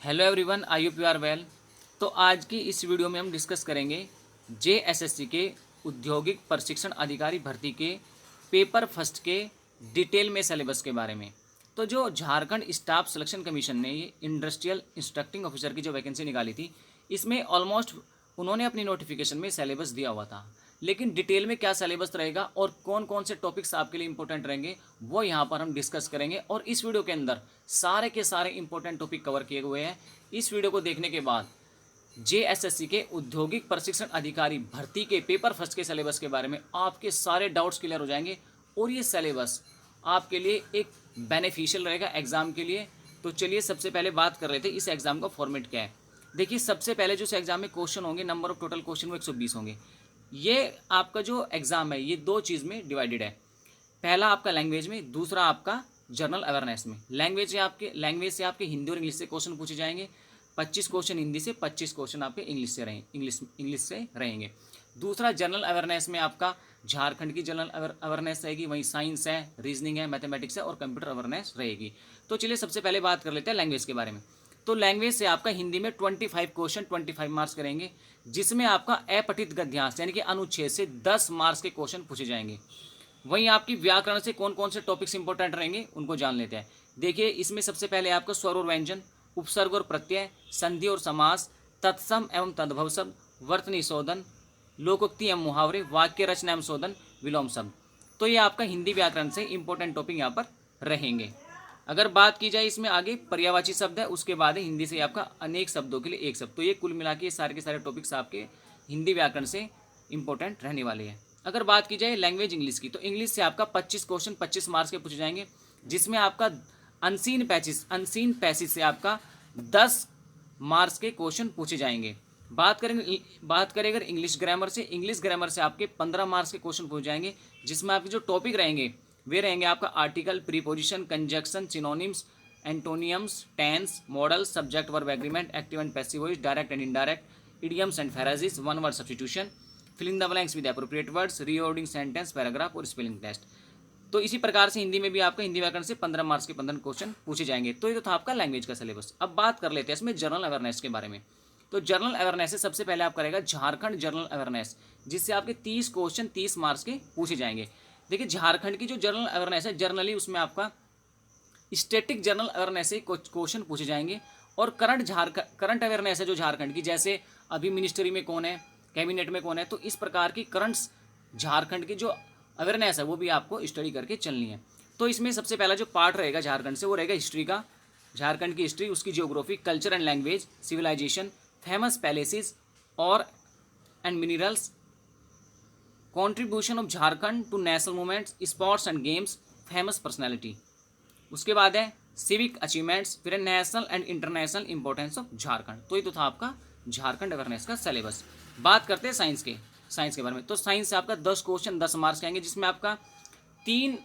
Hello everyone, I hope you are well. तो आज की इस वीडियो में हम डिस्कस करेंगे जेएसएससी के औद्योगिक प्रशिक्षण अधिकारी भर्ती के पेपर फर्स्ट के डिटेल में सिलेबस के बारे में। तो जो झारखंड स्टाफ सिलेक्शन कमीशन ने ये इंडस्ट्रियल इंस्ट्रक्टिंग ऑफिसर की जो वैकेंसी निकाली थी, इसमें ऑलमोस्ट उन्होंने अपनी नोटिफिकेशन में सिलेबस दिया हुआ था, लेकिन डिटेल में क्या सिलेबस रहेगा और कौन कौन से टॉपिक्स आपके लिए इंपॉर्टेंट रहेंगे वो यहाँ पर हम डिस्कस करेंगे। और इस वीडियो के अंदर सारे के सारे इंपॉर्टेंट टॉपिक कवर किए हुए हैं। इस वीडियो को देखने के बाद जेएसएससी के औद्योगिक प्रशिक्षण अधिकारी भर्ती के पेपर फर्स्ट के सिलेबस के बारे में आपके सारे डाउट्स क्लियर हो जाएंगे और ये सिलेबस आपके लिए एक बेनिफिशियल रहेगा एग्जाम के लिए। तो चलिए सबसे पहले बात कर रहे थे इस एग्जाम का फॉर्मेट क्या है। देखिए, सबसे पहले जो इस एग्जाम में क्वेश्चन होंगे, नंबर ऑफ टोटल क्वेश्चन वो 120 होंगे। ये आपका जो एग्जाम है ये दो चीज़ में डिवाइडेड है। पहला आपका लैंग्वेज में, दूसरा आपका जनरल अवेयरनेस में। लैंग्वेज से आपके हिंदी और इंग्लिश से क्वेश्चन पूछे जाएंगे। 25 क्वेश्चन हिंदी से, 25 क्वेश्चन आपके इंग्लिश से रहेंगे। दूसरा जनरल अवेयरनेस में आपका झारखंड की जनरल अवेयरनेस रहेगी, वहीं साइंस है, रीजनिंग है, मैथमेटिक्स है और कंप्यूटर अवेयरनेस रहेगी। तो चलिए सबसे पहले बात कर लेते हैं लैंग्वेज के बारे में। तो लैंग्वेज से आपका हिंदी में 25 क्वेश्चन 25 मार्क्स करेंगे, जिसमें आपका अपठित गद्यांश यानी कि अनुच्छेद से 10 मार्क्स के क्वेश्चन पूछे जाएंगे। वहीं आपकी व्याकरण से कौन कौन से टॉपिक्स इंपॉर्टेंट रहेंगे उनको जान लेते हैं। देखिए, इसमें सबसे पहले आपका स्वर और व्यंजन, उपसर्ग और प्रत्यय, संधि और समास, तत्सम एवं तद्भव शब्द, वर्तनी शोधन, लोकोक्ति एवं मुहावरे, वाक्य रचना एवं शोधन, विलोम शब्द। तो ये आपका हिंदी व्याकरण से इंपॉर्टेंट टॉपिक यहाँ पर रहेंगे। अगर बात की जाए इसमें आगे पर्यायवाची शब्द है, उसके बाद है हिंदी से आपका अनेक शब्दों के लिए एक शब्द। तो ये कुल मिला के सारे के सारे टॉपिक्स आपके हिंदी व्याकरण से इंपॉर्टेंट रहने वाले हैं। अगर बात की जाए लैंग्वेज इंग्लिश की, तो इंग्लिश से आपका 25 क्वेश्चन 25 मार्क्स के पूछे जाएंगे, जिसमें आपका अनसीन पैसेज से आपका 10 मार्क्स के क्वेश्चन पूछे जाएंगे। बात करें अगर इंग्लिश ग्रामर से आपके 15 मार्क्स के क्वेश्चन पूछे जाएंगे, जिसमें आपके जो टॉपिक रहेंगे वे रहेंगे आपका article, preposition, conjunction, synonyms, antonyms, tense, modal, subject verb agreement, active and passive voice, direct and indirect, idioms and phrases, one word substitution, filling the blanks with appropriate words, reordering sentence, paragraph और spelling test. तो इसी प्रकार से हिंदी में भी आपका हिंदी व्याकरण से 15 मार्क्स के 15 क्वेश्चन पूछे जाएंगे। तो ये तो था आपका लैंग्वेज का सिलेबस। अब बात कर लेते हैं इसमें जनरल अवेयरनेस के बारे में। तो जनरल अवेयरनेस से सबसे पहले आप करेगा झारखंड जनरल अवेयरनेस, जिससे आपके 30 क्वेश्चन 30 मार्क्स के पूछे जाएंगे। देखिए, झारखंड की जो जनरल अवेयरनेस है, जनरली उसमें आपका स्टैटिक जनरल अवेयरनेस से क्वेश्चन पूछे जाएंगे। और करंट अवेयरनेस है जो झारखंड की, जैसे अभी मिनिस्ट्री में कौन है, कैबिनेट में कौन है, तो इस प्रकार की करंट्स झारखंड की जो अवेयरनेस है वो भी आपको स्टडी करके चलनी है। तो इसमें सबसे पहला जो पार्ट रहेगा झारखंड से वो रहेगा हिस्ट्री का। झारखंड की हिस्ट्री, उसकी geography, culture and language, civilization, famous palaces और and minerals, contribution of Jharkhand to national movements, sports and games, famous personality. उसके बाद है सिविक अचीवमेंट्स, फिर national and international importance of Jharkhand. तो ये तो था आपका झारखंड अवेयरनेस का सिलेबस। बात करते हैं साइंस के बारे में। तो साइंस से आपका 10 क्वेश्चन 10 मार्क्स के आएंगे, जिसमें आपका 3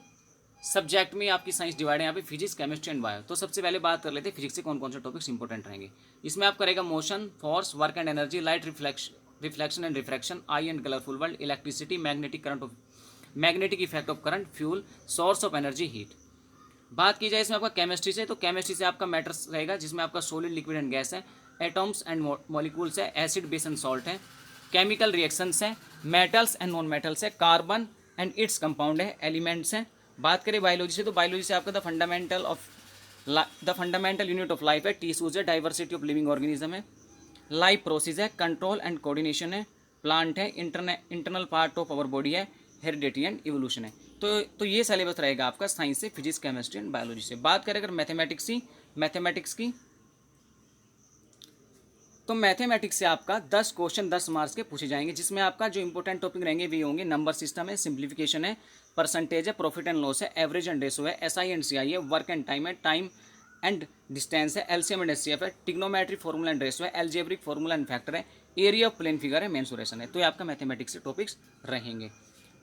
सब्जेक्ट में आपकी साइंस डिवाइड है यहाँ पे, फिजिक्स, केमिस्ट्री एंड बायो। तो सबसे पहले बात कर लेते हैं फिजिक्स से कौन कौन से टॉपिक्स इंपॉर्टेंट रहेंगे। इसमें आप करेगा motion, force, work and energy, light reflection and refraction, I and colourful world, electricity, magnetic effect of current, fuel, source of energy, heat. बात की जाए इसमें आपका केमिस्ट्री से, तो केमिस्ट्री से आपका मैटर्स रहेगा, जिसमें आपका सॉलिड, लिक्विड एंड गैस है, एटॉम्स एंड मॉलिक्यूल्स है, एसिड, बेस एंड सॉल्ट है, केमिकल रिएक्शंस हैं, मेटल्स एंड नॉन मेटल्स है, कार्बन एंड इट्स कंपाउंड है, एलिमेंट्स हैं। बात करें बायोलॉजी से, तो बायोलॉजी से आपका the fundamental unit of life है, टिश्यूज है, डाइवर्सिटी ऑफ लिविंग ऑर्गेनिज्म है, लाइफ प्रोसेस है, कंट्रोल एंड कोऑर्डिनेशन है, प्लांट है, internal part of our body है, हेरिडिटी एंड इवोल्यूशन है। तो ये सिलेबस रहेगा आपका साइंस से, फिजिक्स, केमिस्ट्री एंड बायोलॉजी से। बात करें अगर मैथमेटिक्स की, तो मैथमेटिक्स से आपका 10 क्वेश्चन 10 मार्क्स के पूछे जाएंगे, जिसमें आपका जो इंपॉर्टेंट टॉपिक रहेंगे वे होंगे नंबर सिस्टम है, सिंप्लीफिकेशन है, परसेंटेज है, प्रॉफिट एंड लॉस है, एवरेज एंड रेशो है, एसआई एंड सीआई है, work and time and distance है, एलसीएम एंड एचसीएफ है, ट्रिग्नोमेट्री फॉर्मूला एंड रेशो है, एल्जेब्रिक फॉर्मूला एंड फैक्टर है, एरिया ऑफ प्लेन फिगर है, मेंसुरेशन है। तो ये आपका मैथमेटिक्स से टॉपिक्स रहेंगे।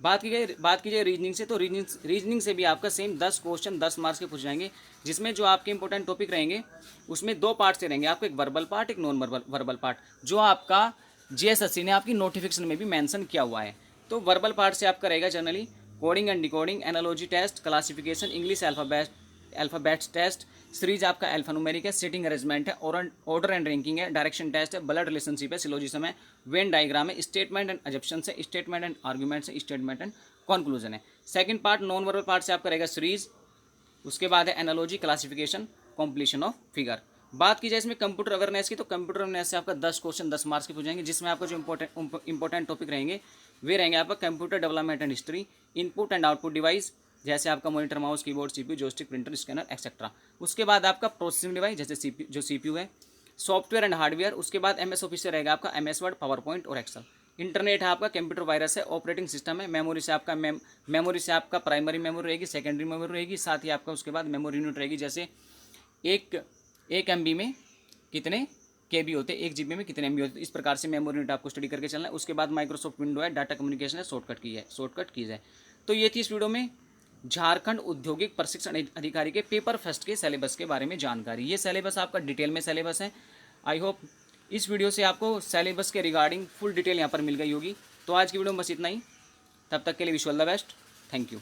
बात की जाए रीजनिंग से, तो रीजनिंग से भी आपका सेम 10 क्वेश्चन 10 मार्क्स के पूछ जाएंगे, जिसमें जो आपके इंपॉर्टेंट टॉपिक रहेंगे उसमें 2 पार्ट से रहेंगे आपको, एक वर्बल पार्ट, एक नॉन वर्बल पार्ट, जो आपका जेएसएससी ने आपकी नोटिफिकेशन में भी मेंशन किया हुआ है। तो वर्बल पार्ट से आपका रहेगा generally coding and decoding, analogy test, classification, English alphabets test, series आपका अल्फान्यूमेरिक है, सीटिंग अरेंजमेंट है, ऑर्डर एंड रैंकिंग है, डायरेक्शन टेस्ट है, ब्लड रिलेशनशिप है, सिलोजिज्म है, वेन डायग्राम है, स्टेटमेंट एंड एजप्शंस है, स्टेटमेंट एंड आर्ग्यूमेंट्स है, स्टेटमेंट एंड कंक्लूजन है। Second part non verbal part से आपका रहेगा सीरीज, उसके बाद है analogy, classification, completion of figure. बात की जाए इसमें कंप्यूटर अवेयरनेस की, तो कंप्यूटर अवेयरनेस से आपका 10 क्वेश्चन 10 मार्क्स के पूछेंगे, जिसमें आपका जो इंपॉर्टेंट टॉपिक रहेंगे वे रहेंगे आपका computer development and history, input and output device जैसे आपका monitor, mouse, keyboard, CPU, joystick, printer, scanner etcetera. उसके बाद आपका प्रोसेसिंग डिवाइस जैसे सीपीयू है, सॉफ्टवेयर एंड हार्डवेयर। उसके बाद एमएस ऑफिस से रहेगा आपका एमएस वर्ड, पावर पॉइंट और एक्सेल। इंटरनेट है आपका, कंप्यूटर वायरस है, ऑपरेटिंग सिस्टम है, मेमोरी से आपका प्राइमरी मेमोरी रहेगी, सेकेंडरी मेमोरी रहेगी, साथ ही आपका उसके बाद मेमोरी यूनिट रहेगी, जैसे एक MB में कितने KB होते हैं, 1 GB में कितने MB होते हैं। इस प्रकार से मेमोरी यूनिट आपको स्टडी करके चलना है। उसके बाद माइक्रोसॉफ्ट विंडो है, डाटा कम्युनिकेशन है, शॉर्टकट कीज है। तो ये थी इस वीडियो में झारखंड औद्योगिक प्रशिक्षण अधिकारी के पेपर फर्स्ट के सिलेबस के बारे में जानकारी। ये सिलेबस आपका डिटेल में सिलेबस है। आई होप इस वीडियो से आपको सिलेबस के रिगार्डिंग फुल डिटेल यहाँ पर मिल गई होगी। तो आज की वीडियो में बस इतना ही, तब तक के लिए wish all the best, thank you.